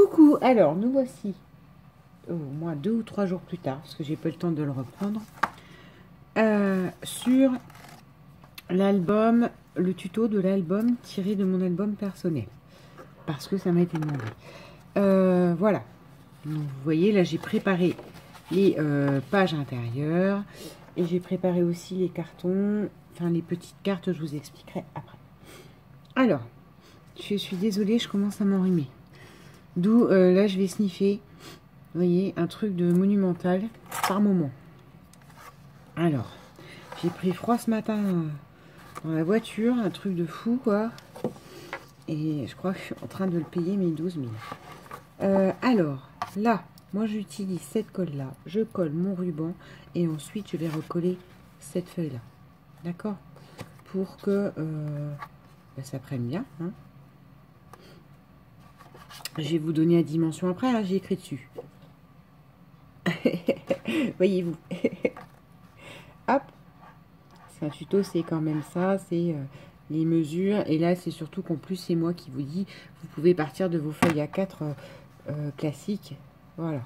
Coucou, alors nous voici au moins 2 ou 3 jours plus tard, parce que j'ai pas le temps de le reprendre, sur l'album, le tuto de l'album tiré de mon album personnel, parce que ça m'a été demandé. Voilà, donc, vous voyez là j'ai préparé les pages intérieures, et j'ai préparé aussi les cartons, enfin les petites cartes, je vous expliquerai après. Alors, je suis désolée, je commence à m'enrhumer. D'où, là, je vais sniffer, vous voyez, un truc de monumental par moment. Alors, j'ai pris froid ce matin dans la voiture, un truc de fou, quoi. Et je crois que je suis en train de le payer, mes 12 000. Alors, là, moi, j'utilise cette colle-là. Je colle mon ruban et ensuite, je vais recoller cette feuille-là. D'accord? Pour que ça prenne bien, hein. Je vais vous donner la dimension après, hein, j'ai écrit dessus. Voyez-vous. Hop. C'est un tuto, c'est quand même ça, c'est les mesures. Et là, c'est surtout qu'en plus, c'est moi qui vous dis, vous pouvez partir de vos feuilles A4 classiques. Voilà.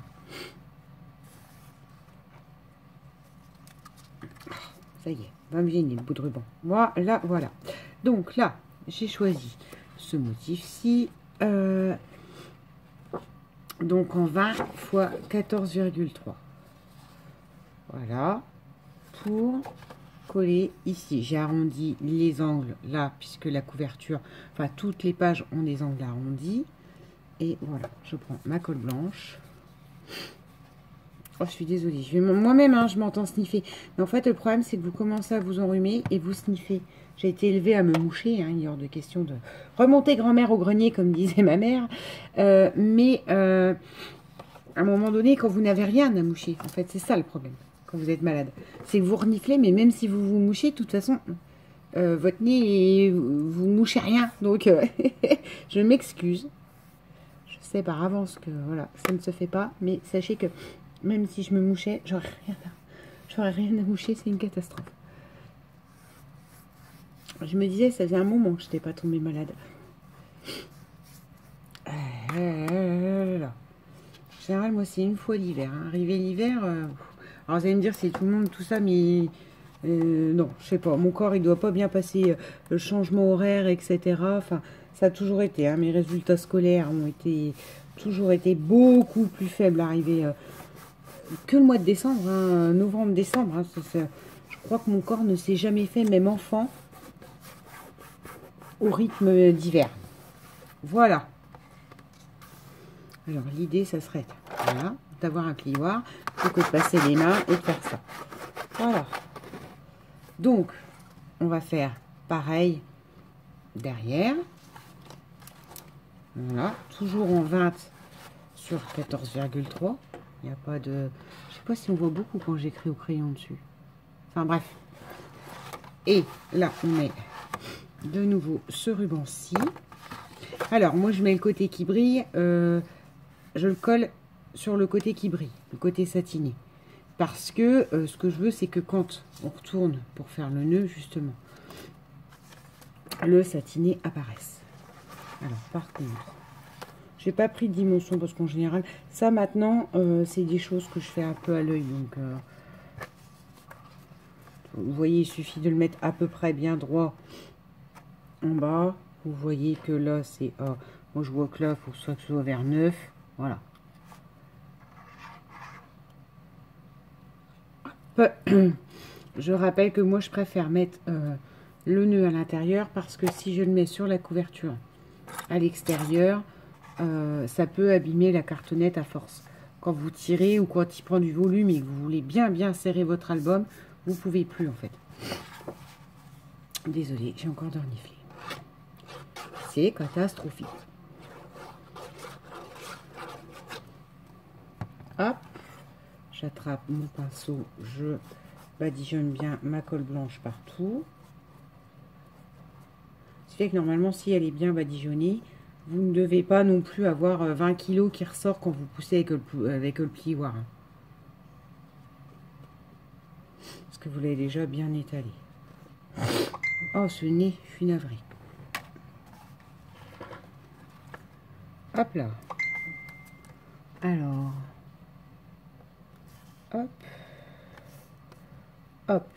Ça y est, va me gêner le bout de ruban. Voilà, voilà. Donc là, j'ai choisi ce motif-ci. Donc en 20 x 14,3. Voilà. Pour coller ici. J'ai arrondi les angles là, puisque la couverture, enfin toutes les pages ont des angles arrondis. Et voilà, je prends ma colle blanche. Oh, je suis désolée. Moi-même, hein, je m'entends sniffer. Mais en fait, le problème, c'est que vous commencez à vous enrhumer et vous sniffez. J'ai été élevée à me moucher, hein, il est hors de question de remonter grand-mère au grenier, comme disait ma mère. Mais à un moment donné, quand vous n'avez rien à moucher, en fait, c'est ça le problème, quand vous êtes malade. C'est que vous reniflez, mais même si vous vous mouchez, de toute façon, votre nez, vous mouchez rien. Donc, je m'excuse. Je sais par avance que, voilà, ça ne se fait pas. Mais sachez que, même si je me mouchais, j'aurais rien à moucher, c'est une catastrophe. Je me disais, ça faisait un moment que je n'étais pas tombée malade. En général, moi, c'est une fois l'hiver. Hein. Arrivé l'hiver, alors vous allez me dire, c'est tout le monde, tout ça, mais non, je sais pas. Mon corps, il doit pas bien passer le changement horaire, etc. Enfin, ça a toujours été. Hein, mes résultats scolaires ont toujours été beaucoup plus faibles arrivé que le mois de décembre, hein, novembre-décembre. Hein, je crois que mon corps ne s'est jamais fait, même enfant, au rythme d'hiver. Voilà. Alors, l'idée, ça serait voilà, d'avoir un plioir, plutôt que de passer les mains et de faire ça. Voilà. Donc, on va faire pareil derrière. Voilà. Toujours en 20 sur 14,3. Il n'y a pas de... Je sais pas si on voit beaucoup quand j'écris au crayon dessus. Enfin, bref. Et là, on met de nouveau ce ruban-ci. Alors, moi, je mets le côté qui brille. Je le colle sur le côté qui brille, le côté satiné. Parce que ce que je veux, c'est que quand on retourne pour faire le nœud, justement, le satiné apparaisse. Alors, par contre, j'ai pas pris de dimension parce qu'en général, ça maintenant, c'est des choses que je fais un peu à l'œil. Donc, vous voyez, il suffit de le mettre à peu près bien droit en bas. Vous voyez que là, c'est... moi, je vois que là, il faut que ce soit vers 9. Voilà. Je rappelle que moi, je préfère mettre le nœud à l'intérieur parce que si je le mets sur la couverture à l'extérieur, ça peut abîmer la cartonnette à force. Quand vous tirez ou quand il prend du volume et que vous voulez bien serrer votre album, vous pouvez plus en fait. Désolée, j'ai encore reniflé. C'est catastrophique. Hop, j'attrape mon pinceau, je badigeonne bien ma colle blanche partout. Ce qui fait que normalement, si elle est bien badigeonnée, vous ne devez pas non plus avoir 20 kg qui ressort quand vous poussez avec le plioir. Parce que vous l'avez déjà bien étalé. Oh, ce nez, je suis navrée. Hop là. Alors, hop, hop.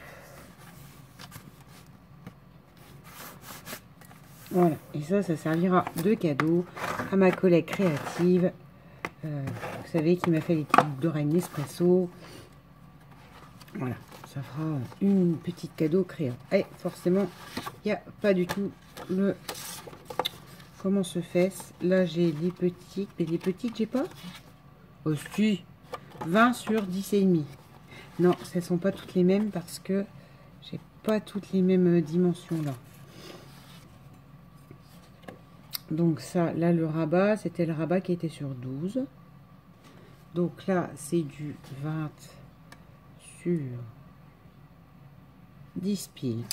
Voilà, et ça servira de cadeau à ma collègue créative, vous savez, qui m'a fait les petites boucles d'oreilles Nespresso. Voilà, ça fera une petite cadeau créa. Et forcément, il n'y a pas du tout le... Comment se fait? Là, j'ai les petites, mais les petites, j'ai pas. Oh, si, 20 sur 10 et demi. Non, ce ne sont pas toutes les mêmes parce que j'ai pas toutes les mêmes dimensions là. Donc ça, là, le rabat, c'était le rabat qui était sur 12. Donc là, c'est du 20 sur 10 piles.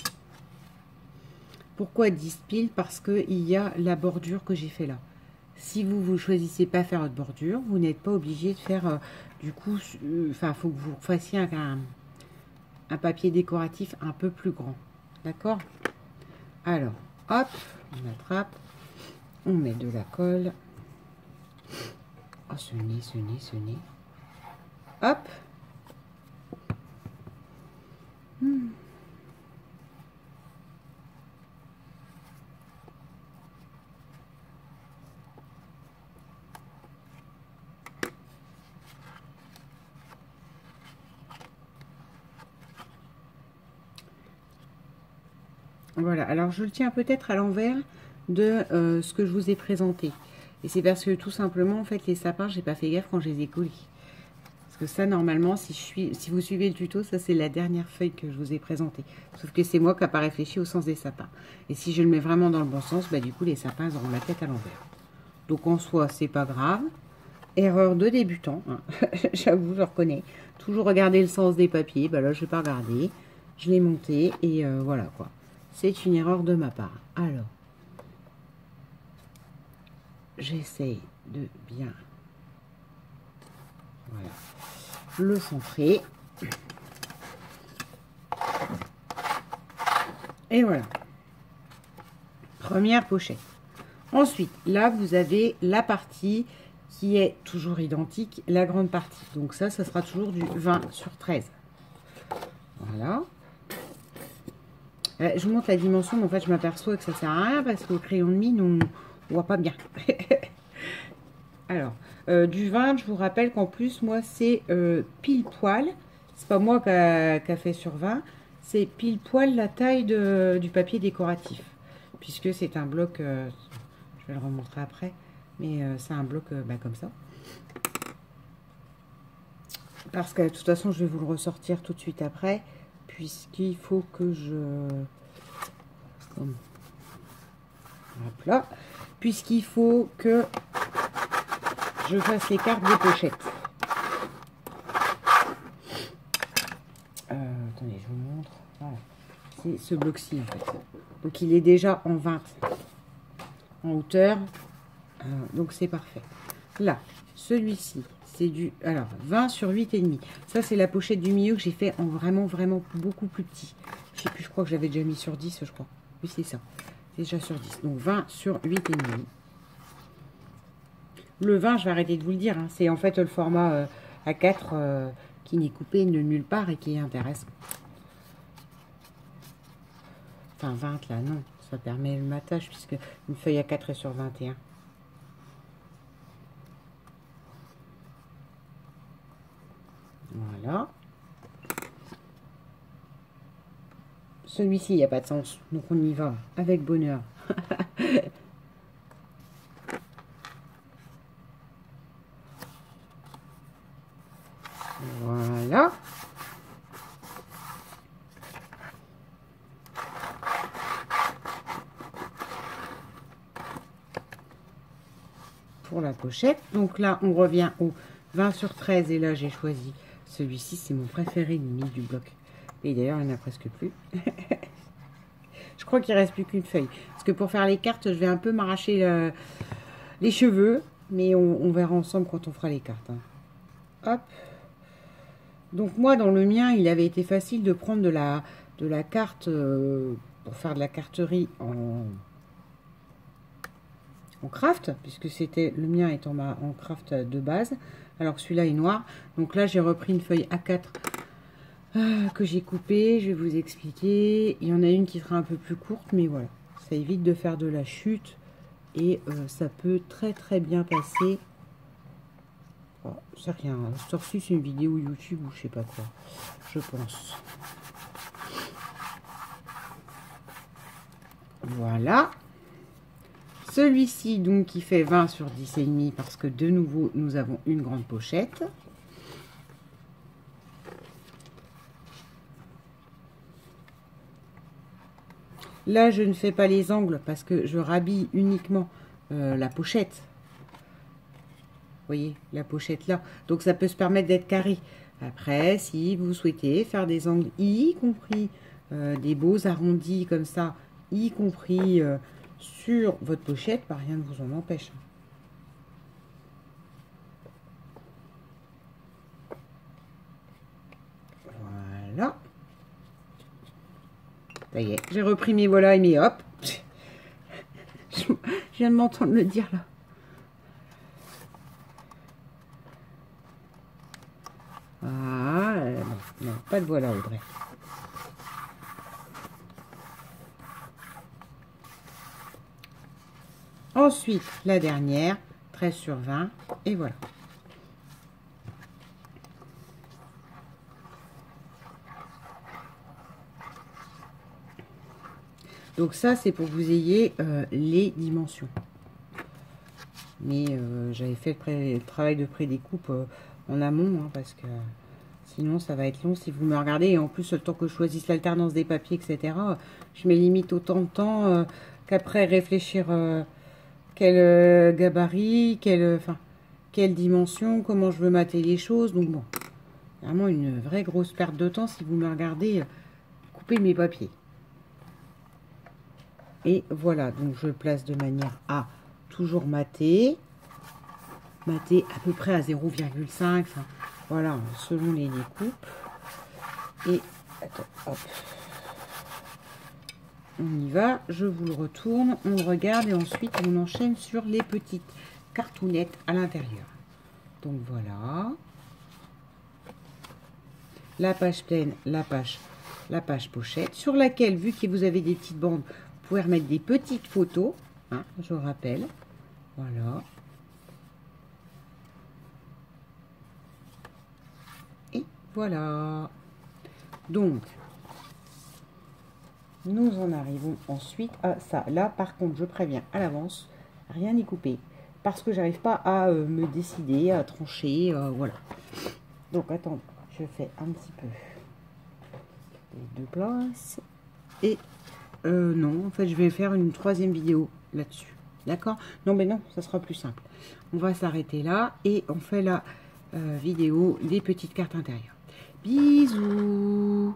Pourquoi 10 piles? Parce qu'il y a la bordure que j'ai fait là. Si vous choisissez pas faire votre bordure, vous n'êtes pas obligé de faire du coup, enfin, faut que vous fassiez un papier décoratif un peu plus grand. D'accord? Alors, hop, on attrape, on met de la colle. Oh, ce nez. Hop. Voilà, alors je le tiens peut-être à l'envers de ce que je vous ai présenté. Et c'est parce que tout simplement, en fait, les sapins, j'ai pas fait gaffe quand je les ai collés. Parce que ça, normalement, si vous suivez le tuto, ça c'est la dernière feuille que je vous ai présentée. Sauf que c'est moi qui n'ai pas réfléchi au sens des sapins. Et si je le mets vraiment dans le bon sens, bah du coup, les sapins, ils auront la tête à l'envers. Donc en soi, c'est pas grave. Erreur de débutant, hein. J'avoue, je reconnais. Toujours regarder le sens des papiers. Bah là, je vais pas regarder. Je l'ai monté et voilà quoi. C'est une erreur de ma part. Alors, j'essaye de bien le centrer. Et voilà. Première pochette. Ensuite, là, vous avez la partie qui est toujours identique, la grande partie. Donc ça sera toujours du 20 sur 13. Voilà. Je vous montre la dimension, mais en fait, je m'aperçois que ça sert à rien parce qu'au crayon de mine, on voit pas bien. Alors, du 20, je vous rappelle qu'en plus, moi, c'est pile poil. C'est pas moi qui a fait sur 20. C'est pile poil la taille du papier décoratif. Puisque c'est un bloc, je vais le remontrer après, mais c'est un bloc comme ça. Parce que de toute façon, je vais vous le ressortir tout de suite après. Puisqu'il faut que je... Hop là. Puisqu'il faut que je fasse les cartes des pochettes. Attendez, je vous montre. Voilà. C'est ce bloc-ci, en fait. Donc, il est déjà en 20 en hauteur. Donc, c'est parfait. Là, celui-ci, c'est du... Alors, 20 sur 8,5. Ça, c'est la pochette du milieu que j'ai fait en vraiment beaucoup plus petit. Je sais plus, je crois que j'avais déjà mis sur 10, je crois. Oui, c'est ça. C'est déjà sur 10. Donc, 20 sur 8,5. Le 20, je vais arrêter de vous le dire. Hein. C'est en fait le format A4 qui n'est coupé de nulle part et qui est intéressant. Enfin, 20 là, non. Ça permet le matage puisque une feuille A4 est sur 21. Voilà. Celui-ci, il n'y a pas de sens. Donc, on y va avec bonheur. Voilà. Pour la pochette. Donc là, on revient au 20 sur 13. Et là, j'ai choisi celui-ci. C'est mon préféré limite du bloc. Et d'ailleurs, il n'y en a presque plus. Je crois qu'il ne reste plus qu'une feuille. Parce que pour faire les cartes, je vais un peu m'arracher les cheveux. Mais on verra ensemble quand on fera les cartes. Hein. Hop. Donc moi, dans le mien, il avait été facile de prendre de la carte pour faire de la carterie en craft, puisque c'était le mien étant en craft de base. alors que celui-là est noir. Donc là, j'ai repris une feuille A4 que j'ai coupée. Je vais vous expliquer. Il y en a une qui sera un peu plus courte, mais voilà. Ça évite de faire de la chute et ça peut très très bien passer. Oh, c'est rien. Sorti, c'est une vidéo YouTube ou je sais pas quoi. Je pense. Voilà. Celui-ci, donc, qui fait 20 sur 10,5 parce que de nouveau, nous avons une grande pochette. Là, je ne fais pas les angles parce que je rhabille uniquement la pochette. Vous voyez, la pochette là. Donc, ça peut se permettre d'être carré. Après, si vous souhaitez faire des angles, y compris des beaux arrondis comme ça, y compris sur votre pochette, bah, rien ne vous en empêche. Voilà. Ça y est, j'ai repris mes voilà et mes hop. Je viens de m'entendre le dire là. Ah, non, pas de voilà, Audrey. Ensuite, la dernière, 13 sur 20, et voilà. Donc ça, c'est pour que vous ayez les dimensions. Mais j'avais fait le travail de pré-découpe en amont, hein, parce que sinon, ça va être long si vous me regardez. Et en plus, le temps que je choisisse l'alternance des papiers, etc., je mets limite autant de temps qu'après réfléchir quel gabarit, quelle dimension, comment je veux mater les choses. Donc bon, vraiment une vraie grosse perte de temps si vous me regardez couper mes papiers. Et voilà, donc je le place de manière à toujours mater à peu près à 0,5, enfin, voilà, selon les découpes. Et, attends, hop, on y va, je vous le retourne, on le regarde et ensuite on enchaîne sur les petites cartounettes à l'intérieur. Donc voilà, la page pleine, la page pochette, sur laquelle, vu que vous avez des petites bandes, vous pouvez remettre des petites photos, hein, je rappelle, voilà. Et voilà. Donc, nous en arrivons ensuite à ça. Là, par contre, je préviens à l'avance, rien n'est coupé. Parce que j'arrive pas à me décider, à trancher, voilà. Donc, attendez, je fais un petit peu les deux places. Et non, en fait, je vais faire une troisième vidéo là-dessus. D'accord? Non, mais non, ça sera plus simple. On va s'arrêter là et on fait la vidéo des petites cartes intérieures. Bisous!